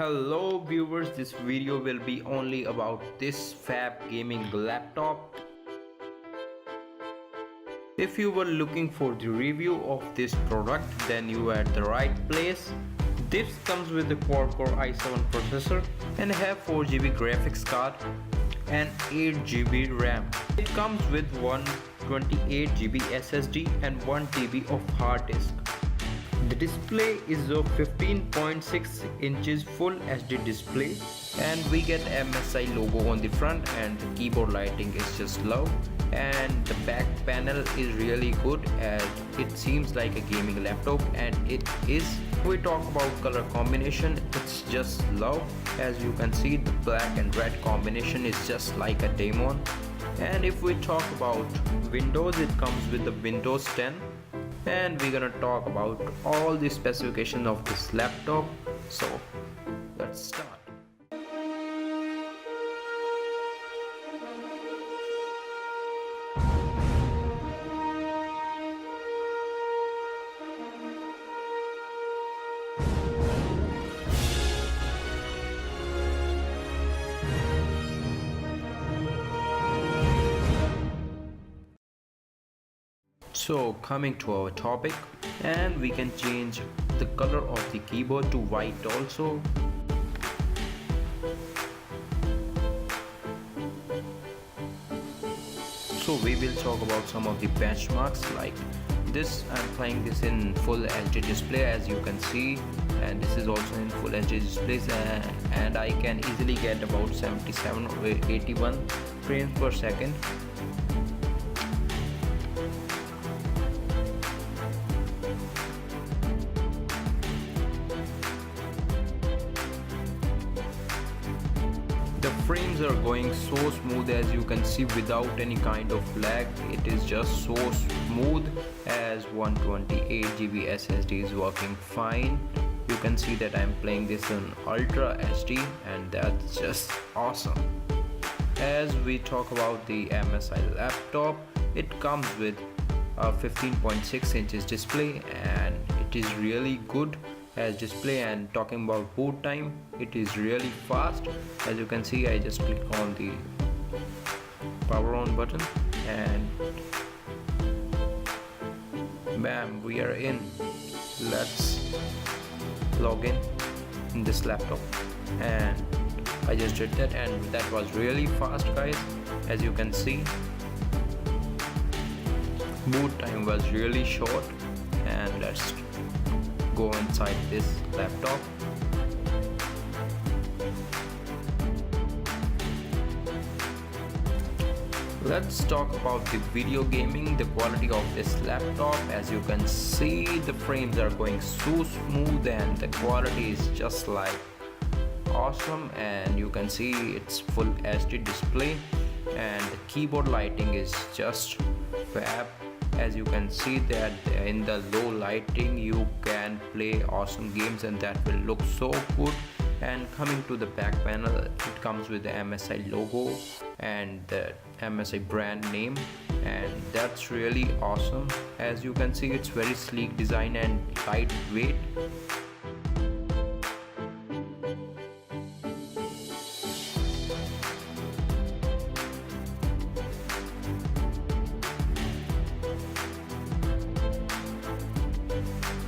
Hello viewers, this video will be only about this fab gaming laptop. If you were looking for the review of this product, then you are at the right place. This comes with the quad-core i7 processor and have 4GB graphics card and 8GB RAM. It comes with 128GB SSD and 1TB of hard disk. The display is a 15.6 inches full HD display, and we get MSI logo on the front, and the keyboard lighting is just low, and the back panel is really good as it seems like a gaming laptop, and it is. We talk about color combination, it's just low. As you can see, the black and red combination is just like a demon. And if we talk about Windows, it comes with the Windows 10. And we're gonna talk about all the specifications of this laptop, so let's start. So coming to our topic, and we can change the color of the keyboard to white also. So we will talk about some of the benchmarks like this. I'm playing this in full HD display, as you can see, and this is also in full HD displays, and I can easily get about 77 or 81 frames per second. The frames are going so smooth, as you can see, without any kind of lag. It is just so smooth, as 128GB SSD is working fine. You can see that I'm playing this in Ultra HD, and that's just awesome. As we talk about the MSI laptop, it comes with a 15.6 inches display, and it is really good as display. And talking about boot time, it is really fast. As you can see, I just click on the power on button and bam, we are in. Let's log in this laptop, and I just did that, and that was really fast, guys. As you can see, boot time was really short. And let's go inside this laptop. Let's talk about the video gaming, the quality of this laptop. As you can see, the frames are going so smooth, and the quality is just like awesome. And you can see it's full HD display, and the keyboard lighting is just fab. As you can see that in the low lighting you can play awesome games, and that will look so good. And coming to the back panel, it comes with the MSI logo and the MSI brand name, and that's really awesome. As you can see, it's very sleek design and lightweight.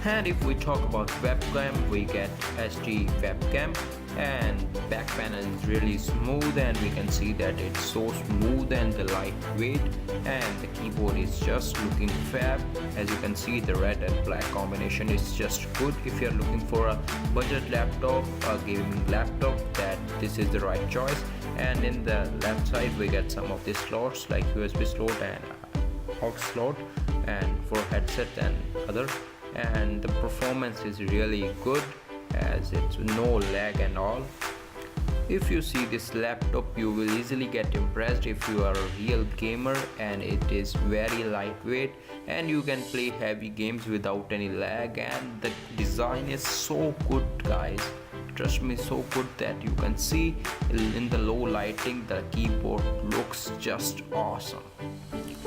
And if we talk about webcam, we get HD webcam, and back panel is really smooth, and we can see that it's so smooth and the lightweight, and the keyboard is just looking fab. As you can see, the red and black combination is just good. If you're looking for a budget laptop, a gaming laptop, that this is the right choice. And in the left side we get some of the slots like USB slot and aux slot, and for headset and other. And the performance is really good, as it's no lag and all. If you see this laptop, you will easily get impressed if you are a real gamer, and it is very lightweight, and you can play heavy games without any lag. And the design is so good, guys, trust me, so good that you can see in the low lighting the keyboard looks just awesome.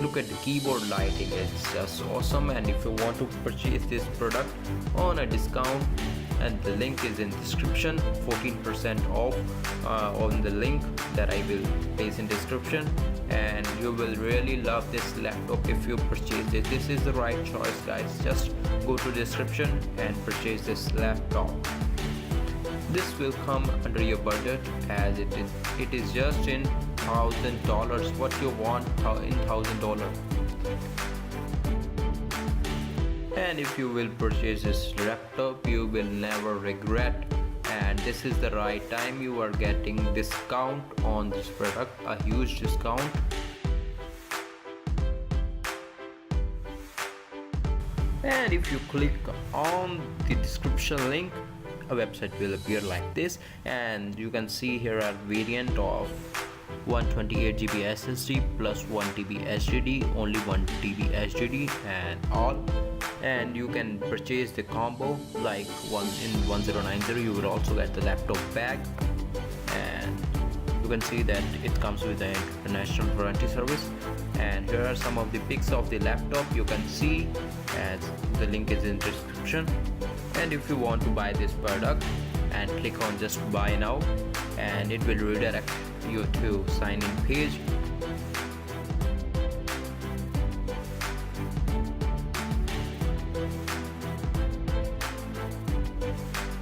Look at the keyboard lighting, it's just awesome. And if you want to purchase this product on a discount, and the link is in description. 14% off on the link that I will place in description, and you will really love this laptop if you purchase it. This is the right choice, guys. Just go to description and purchase this laptop. This will come under your budget, as it is just in $1,000. What you want in $1,000. And if you will purchase this laptop, you will never regret, and this is the right time. You are getting discount on this product, a huge discount. And if you click on the description link, a website will appear like this, and you can see here a variant of 128 GB SSD plus 1 TB HDD, only 1 TB HDD and all. And you can purchase the combo like one in 1090. You will also get the laptop bag, and you can see that it comes with the international warranty service. And here are some of the pics of the laptop. You can see, as the link is in description. And if you want to buy this product, and click on just buy now, and it will redirect you to sign in page.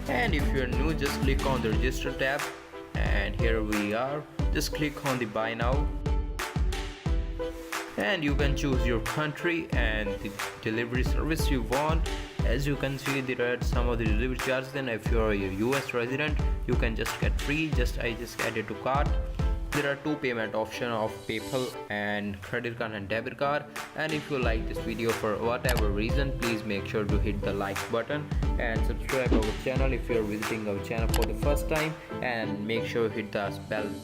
And if you're new, just click on the register tab, and here we are. Just click on the buy now, and you can choose your country and the delivery service you want. As you can see, there are some of the delivery charges. Then if you are a US resident, you can just get free. I just add it to cart. There are two payment options of PayPal and credit card and debit card. And if you like this video for whatever reason, please make sure to hit the like button and subscribe our channel if you are visiting our channel for the first time, and make sure to hit the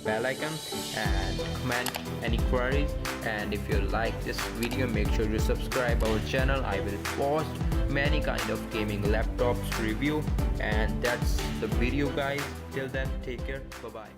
bell icon and comment any queries. And if you like this video, make sure to subscribe our channel. I will post many kind of gaming laptops review, and that's the video, guys. Till then, take care. Bye bye.